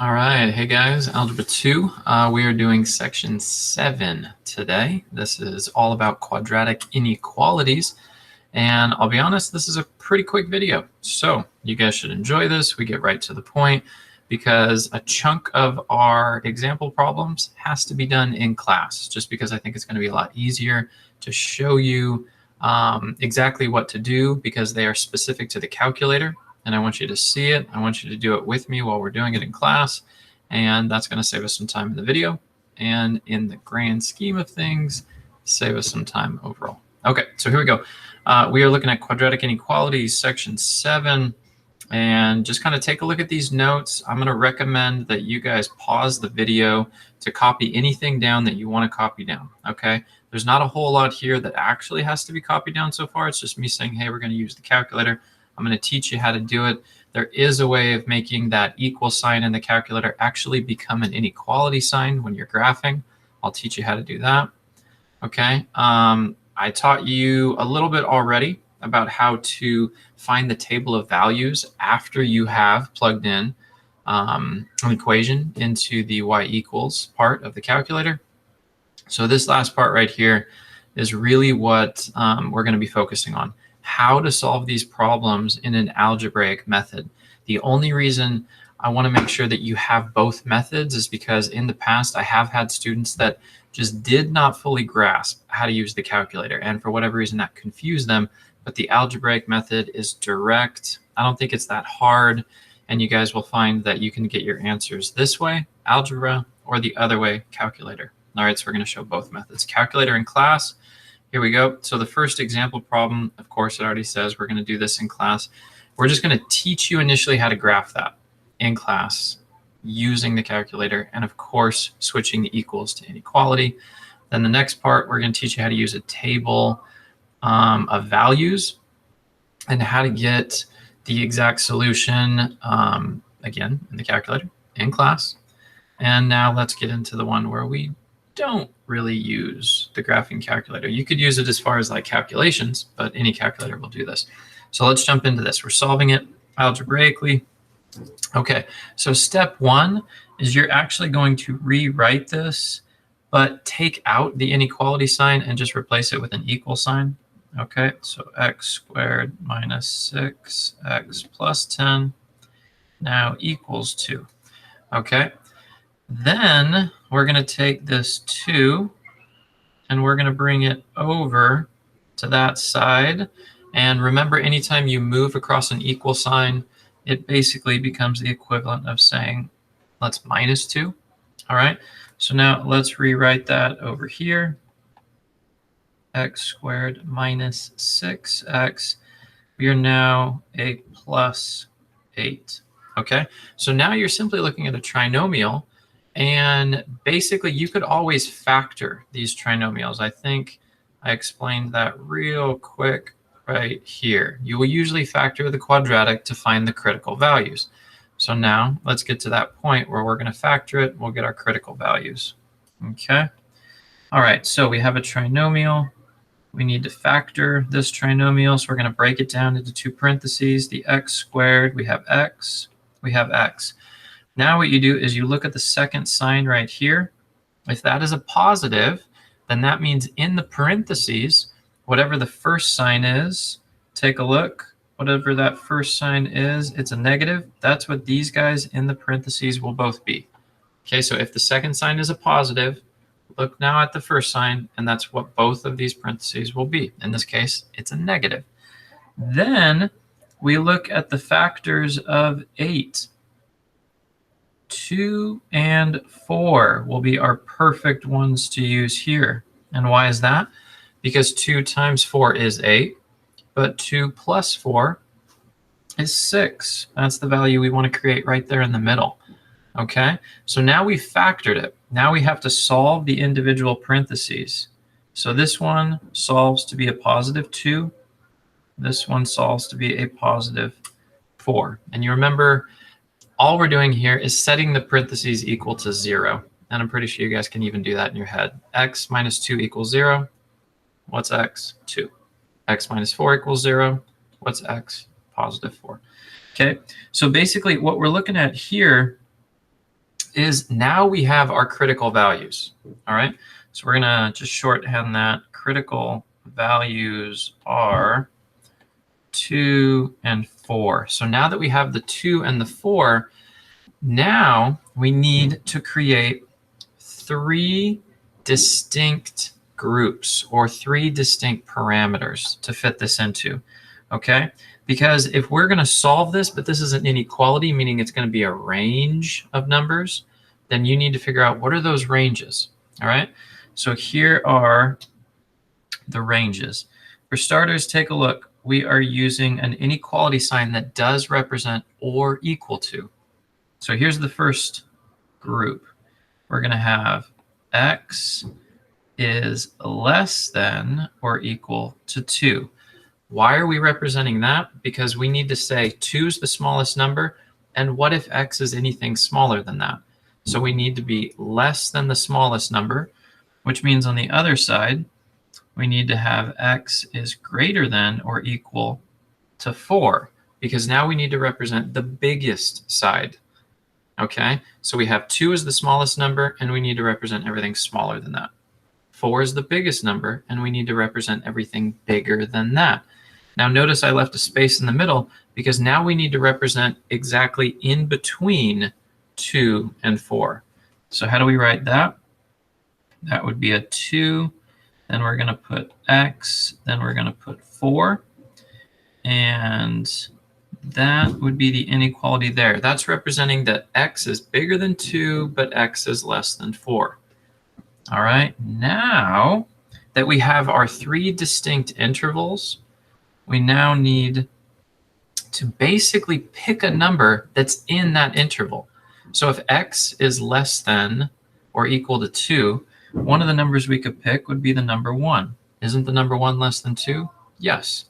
All right, hey guys, Algebra 2. We are doing section 7 today. This is all about quadratic inequalities. And I'll be honest, this is a pretty quick video. So you guys should enjoy this. We get right to the point because a chunk of our example problems has to be done in class, just because I think it's going to be a lot easier to show you exactly what to do because they are specific to the calculator. And I want you to see it. I want you to do it with me while we're doing it in class. And that's going to save us some time in the video. And in the grand scheme of things, save us some time overall. Okay, so here we go. We are looking at quadratic inequalities, section 7. And just kind of take a look at these notes. I'm going to recommend that you guys pause the video to copy anything down that you want to copy down. Okay, there's not a whole lot here that actually has to be copied down so far. It's just me saying, hey, we're going to use the calculator. I'm going to teach you how to do it. There is a way of making that equal sign in the calculator actually become an inequality sign when you're graphing. I'll teach you how to do that. Okay. I taught you a little bit already about how to find the table of values after you have plugged in an equation into the y equals part of the calculator. So this last part right here is really what we're going to be focusing on. How to solve these problems in an algebraic method. The only reason I want to make sure that you have both methods is because in the past I have had students that just did not fully grasp how to use the calculator, and for whatever reason that confused them. But the algebraic method is direct. I don't think it's that hard, and you guys will find that you can get your answers this way, algebra, or the other way, calculator. All right, so we're going to show both methods. Calculator in class. Here we go. So the first example problem, of course, it already says we're going to do this in class. We're just going to teach you initially how to graph that in class using the calculator, and of course, switching the equals to inequality. Then the next part, we're going to teach you how to use a table of values and how to get the exact solution, again, in the calculator in class. And now let's get into the one where we don't really use the graphing calculator. You could use it as far as like calculations, but any calculator will do this. So let's jump into this. We're solving it algebraically. Okay, so step 1 is you're actually going to rewrite this, but take out the inequality sign and just replace it with an equal sign. Okay, so x squared minus 6x plus 10 now equals 2. Okay. Then we're going to take this 2 and we're going to bring it over to that side. And remember, anytime you move across an equal sign, it basically becomes the equivalent of saying, let's minus 2. All right. So now let's rewrite that over here. X squared minus 6x. We are now a plus 8. Okay. So now you're simply looking at a trinomial. And basically, you could always factor these trinomials. I think I explained that real quick right here. You will usually factor the quadratic to find the critical values. So now let's get to that point where we're going to factor it. We'll get our critical values. Okay. All right. So we have a trinomial. We need to factor this trinomial. So we're going to break it down into 2 parentheses. The x squared, we have x, we have x. Now what you do is you look at the second sign right here. If that is a positive, then that means in the parentheses, whatever the first sign is, take a look. Whatever that first sign is, it's a negative. That's what these guys in the parentheses will both be. Okay, so if the second sign is a positive, look now at the first sign, and that's what both of these parentheses will be. In this case, it's a negative. Then we look at the factors of 8. 2 and 4 will be our perfect ones to use here. And why is that? Because 2 times 4 is 8, but 2 plus 4 is 6. That's the value we want to create right there in the middle. Okay, so now we factored it. Now we have to solve the individual parentheses. So this one solves to be a positive 2. This one solves to be a positive 4. And you remember, all we're doing here is setting the parentheses equal to 0. And I'm pretty sure you guys can even do that in your head. X minus 2 equals 0. What's x? 2. X minus 4 equals 0. What's x? Positive 4. Okay, so basically what we're looking at here is now we have our critical values. All right, so we're gonna just shorthand that. Critical values are 2 and 4. So now that we have the 2 and the 4, now we need to create 3 distinct groups or 3 distinct parameters to fit this into, okay? Because if we're going to solve this, but this is an inequality, meaning it's going to be a range of numbers, then you need to figure out what are those ranges, all right? So here are the ranges. For starters, take a look. We are using an inequality sign that does represent or equal to. So here's the first group. We're going to have x is less than or equal to 2. Why are we representing that? Because we need to say 2 is the smallest number, and what if x is anything smaller than that? So we need to be less than the smallest number, which means on the other side, we need to have x is greater than or equal to 4, because now we need to represent the biggest side. Okay, so we have 2 is the smallest number, and we need to represent everything smaller than that. 4 is the biggest number, and we need to represent everything bigger than that. Now notice I left a space in the middle because now we need to represent exactly in between 2 and 4. So how do we write that? That would be a 2, then we're going to put x, then we're going to put 4, and that would be the inequality there. That's representing that x is bigger than 2, but x is less than 4. All right, now that we have our 3 distinct intervals, we now need to basically pick a number that's in that interval. So if x is less than or equal to 2, one of the numbers we could pick would be the number 1. Isn't the number 1 less than 2? Yes.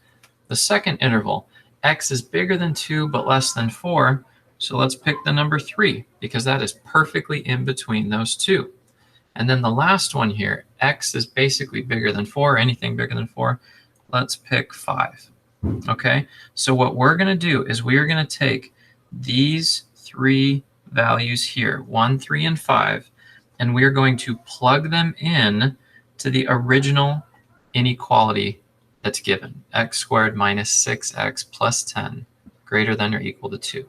The second interval, x is bigger than 2 but less than 4, so let's pick the number 3 because that is perfectly in between those two. And then the last one here, x is basically bigger than 4, anything bigger than 4. Let's pick 5. Okay, so what we're going to do is we are going to take these 3 values here, 1, 3, and 5, and we are going to plug them in to the original inequality that's given, x squared minus 6x plus 10 greater than or equal to 2.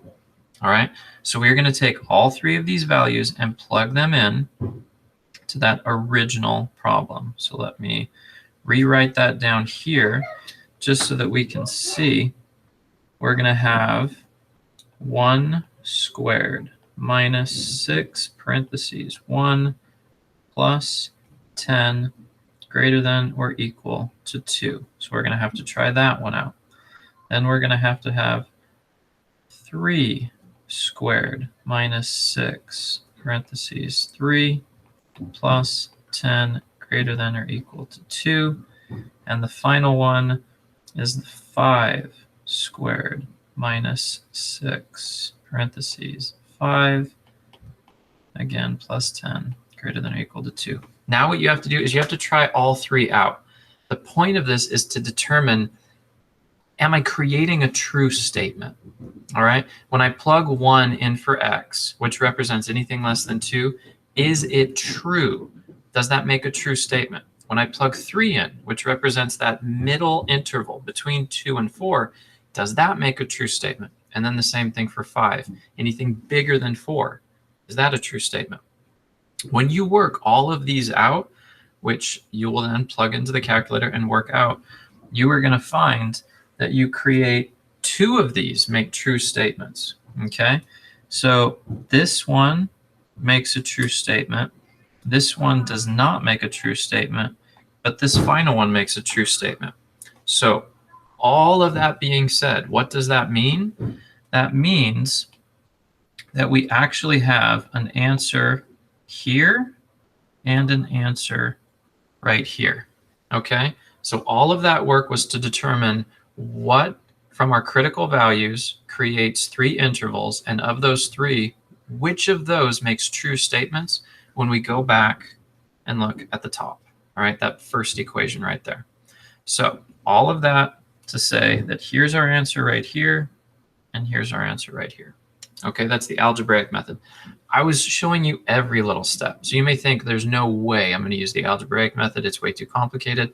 All right, so we're going to take all 3 of these values and plug them in to that original problem. So let me rewrite that down here just so that we can see. We're going to have 1 squared minus 6 parentheses 1 plus 10 greater than or equal to 2. So we're going to have to try that one out. Then we're going to have 3 squared minus 6 parentheses 3 plus 10 greater than or equal to 2. And the final one is the 5 squared minus 6 parentheses 5, again, plus 10 greater than or equal to 2. Now what you have to do is you have to try all 3 out. The point of this is to determine, am I creating a true statement? All right, when I plug 1 in for x, which represents anything less than 2, is it true? Does that make a true statement? When I plug 3 in, which represents that middle interval between 2 and 4, does that make a true statement? And then the same thing for 5. Anything bigger than 4, is that a true statement? When you work all of these out, which you will then plug into the calculator and work out, you are going to find that you create 2 of these make true statements. Okay, so this one makes a true statement. This one does not make a true statement, but this final one makes a true statement. So all of that being said, what does that mean? That means that we actually have an answer here and an answer right here. Okay, so all of that work was to determine what from our critical values creates 3 intervals, and of those 3, which of those makes true statements when we go back and look at the top. All right, that first equation right there. So all of that to say that here's our answer right here, and here's our answer right here. Okay, that's the algebraic method. I was showing you every little step. So you may think there's no way I'm going to use the algebraic method. It's way too complicated.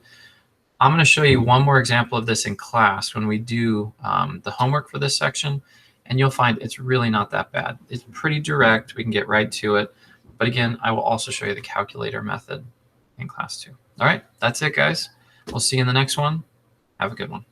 I'm going to show you one more example of this in class when we do the homework for this section, and you'll find it's really not that bad. It's pretty direct. We can get right to it. But again, I will also show you the calculator method in class 2. All right, that's it, guys. We'll see you in the next one. Have a good one.